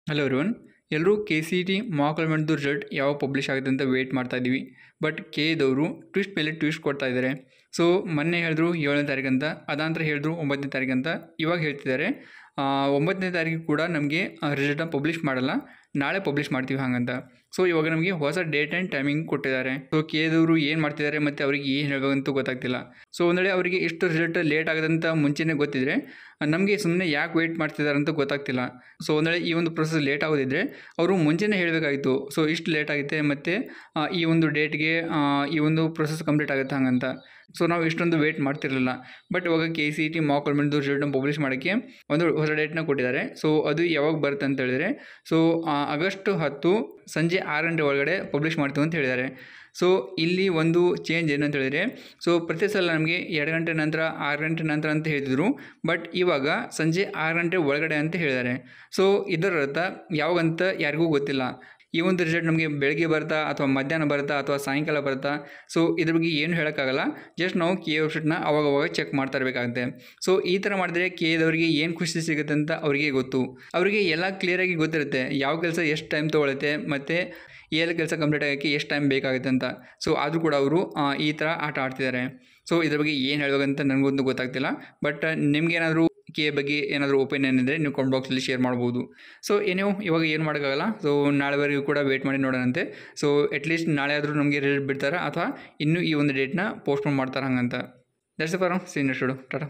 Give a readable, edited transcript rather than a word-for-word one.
Hello everyone. ಎಲ್ಲರೂ K C T mock ಅಲಾಟ್ಮೆಂಟ್ದು result ಯಾವಾಗ ಪಬ್ಲಿಷ್ ಆಗುತ್ತೆ ಅಂತ ವೆಯ್ಟ್ ಮಾಡ್ತಾ ಇದ್ದೀವಿ. ಬಟ್ ಕೆ ಎದವರು ಟ್ವಿಸ್ಟ್ ಮೇಲೆ ಟ್ವಿಸ್ಟ್ ಕೊಡ್ತಾ ಇದ್ದಾರೆ. ಸೊ ಮೊನ್ನೆ ಹೇಳಿದ್ರು 7ನೇ ತಾರೀಕು ಅಂತ, ಅದಾಂತರ ಹೇಳಿದ್ರು 9ನೇ ತಾರೀಕು ಅಂತ. ಇವಾಗ ಹೇಳ್ತಿದ್ದಾರೆ 9ನೇ ತಾರೀಕು ಕೂಡ ನಮಗೆ ರಿಸಲ್ಟ್ನ ಪಬ್ಲಿಷ್ ಮಾಡಲ್ಲ, ನಾಳೆ ಪಬ್ಲಿಷ್ ಮಾಡ್ತೀವಿ ಹಾಗಂತ. ಸೊ ಇವಾಗ ನಮಗೆ ಹೊಸ ಡೇಟ್ ಆ್ಯಂಡ್ ಟೈಮಿಂಗ್ ಕೊಟ್ಟಿದ್ದಾರೆ. ಸೊ ಕೆ ಎದವರು ಏನು ಮಾಡ್ತಿದ್ದಾರೆ ಮತ್ತು ಅವ್ರಿಗೆ ಏನು ಹೇಳಬೇಕಂತೂ ಗೊತ್ತಾಗ್ತಿಲ್ಲ. ಸೊ ಒಂದು ವೇಳೆ ಅವರಿಗೆ ಇಷ್ಟು ರಿಸಲ್ಟ್ ಲೇಟ್ ಆಗೋದಂತ ಮುಂಚೆನೇ ಗೊತ್ತಿದ್ರೆ ನಮಗೆ ಸುಮ್ಮನೆ ಯಾಕೆ ವೆಯ್ಟ್ ಮಾಡ್ತಿದ್ದಾರೆ ಅಂತ ಗೊತ್ತಾಗ್ತಿಲ್ಲ. ಸೊ ಒಂದು ವೇಳೆ ಈ ಒಂದು ಪ್ರೊಸೆಸ್ ಲೇಟ್ ಆಗೋದಿದ್ದರೆ ಅವರು ಮುಂಚೆನೇ ಹೇಳಬೇಕಾಗಿತ್ತು. ಸೊ ಇಷ್ಟು ಲೇಟ್ ಆಗುತ್ತೆ ಮತ್ತು ಈ ಒಂದು ಡೇಟ್ಗೆ ಈ ಒಂದು ಪ್ರೊಸೆಸ್ ಕಂಪ್ಲೀಟ್ ಆಗುತ್ತೆ ಹಾಗಂತ. ಸೊ ನಾವು ಇಷ್ಟೊಂದು ವೆಯ್ಟ್ ಮಾಡ್ತಿರಲಿಲ್ಲ. ಬಟ್ ಇವಾಗ ಕೆ ಸಿ ಟಿ ಮಾಕ್ ಅಲಾಟ್ಮೆಂಟ್ದು ರಿಸಲ್ಟ್ನ ಪಬ್ಲಿಷ್ ಮಾಡೋಕ್ಕೆ ಒಂದು ಹೊಸ ಡೇಟ್ನ ಕೊಟ್ಟಿದ್ದಾರೆ. ಸೊ ಅದು ಯಾವಾಗ ಬರುತ್ತೆ ಅಂತ ಹೇಳಿದರೆ, ಸೊ ಆಗಸ್ಟ್ 10 ಸಂಜೆ 6 ಗಂಟೆ ಒಳಗಡೆ ಪಬ್ಲಿಷ್ ಮಾಡ್ತೀವಿ ಅಂತ ಹೇಳಿದ್ದಾರೆ. ಸೊ ಇಲ್ಲಿ ಒಂದು ಚೇಂಜ್ ಏನಂತ ಹೇಳಿದರೆ, ಸೊ ಪ್ರತಿ ಸಲ ನಮಗೆ 2 ಗಂಟೆ ನಂತರ 6 ಗಂಟೆ ನಂತರ ಅಂತ ಹೇಳ್ತಿದ್ರು. ಬಟ್ ಇವಾಗ ಸಂಜೆ 6 ಗಂಟೆ ಒಳಗಡೆ ಅಂತ ಹೇಳಿದ್ದಾರೆ. ಸೊ ಇದರ ಅರ್ಥ ಯಾವಾಗಂತ ಯಾರಿಗೂ ಗೊತ್ತಿಲ್ಲ. ಈ ಒಂದು ರಿಸಲ್ಟ್ ನಮಗೆ ಬೆಳಗ್ಗೆ ಬರುತ್ತಾ ಅಥವಾ ಮಧ್ಯಾಹ್ನ ಬರುತ್ತಾ ಅಥವಾ ಸಾಯಂಕಾಲ ಬರುತ್ತಾ, ಸೊ ಇದ್ರ ಬಗ್ಗೆ ಏನು ಹೇಳೋಕ್ಕಾಗಲ್ಲ. ಜಸ್ಟ್ ನಾವು ಕೆ ಎ ವೆಬ್ಸೈಟ್ನ ಅವಾಗವಾಗ ಚೆಕ್ ಮಾಡ್ತಾ ಇರಬೇಕಾಗುತ್ತೆ. ಸೊ ಈ ಥರ ಮಾಡಿದ್ರೆ ಕೆ ಎದವರಿಗೆ ಏನು ಖುಷಿ ಸಿಗುತ್ತೆ ಅಂತ ಅವರಿಗೆ ಗೊತ್ತು. ಅವರಿಗೆ ಎಲ್ಲ ಕ್ಲಿಯರಾಗಿ ಗೊತ್ತಿರುತ್ತೆ ಯಾವ ಕೆಲಸ ಎಷ್ಟು ಟೈಮ್ ತೊಗೊಳುತ್ತೆ ಮತ್ತು ಎಲ್ಲ ಕೆಲಸ ಕಂಪ್ಲೀಟ್ ಆಗೋಕ್ಕೆ ಎಷ್ಟು ಟೈಮ್ ಬೇಕಾಗುತ್ತೆ ಅಂತ. ಸೊ ಆದರೂ ಕೂಡ ಅವರು ಈ ಥರ ಆಟ ಆಡ್ತಿದ್ದಾರೆ. ಸೊ ಇದ್ರ ಬಗ್ಗೆ ಏನು ಹೇಳಬೇಕಂತ ನನಗೊಂದು ಗೊತ್ತಾಗ್ತಿಲ್ಲ. ಬಟ್ ನಿಮಗೇನಾದರೂ ಕೆ ಬಗ್ಗೆ ಏನಾದರೂ ಒಪಿನಿಯನ್ ಇದ್ದರೆ ನೀವು ಕಾಮೆಂಟ್ ಬಾಕ್ಸಲ್ಲಿ ಶೇರ್ ಮಾಡ್ಬೋದು. ಸೊ ಏನೇವು ಇವಾಗ ಏನು ಮಾಡೋಕ್ಕಾಗಲ್ಲ. ಸೊ ನಾಳೆವರೆಗೂ ಕೂಡ ವೆಯ್ಟ್ ಮಾಡಿ ನೋಡೋಣಂತೆ. ಸೊ ಅಟ್ಲೀಸ್ಟ್ ನಾಳೆ ಆದರೂ ನಮಗೆ ರಿಸಲ್ಟ್ ಬಿಡ್ತಾರಾ ಅಥವಾ ಇನ್ನೂ ಈ ಒಂದು ಡೇಟ್ನ ಪೋಸ್ಟ್ಪೋನ್ ಮಾಡ್ತಾರೆ ಹಂಗಂತ. That's it for now. See you next video. Tata.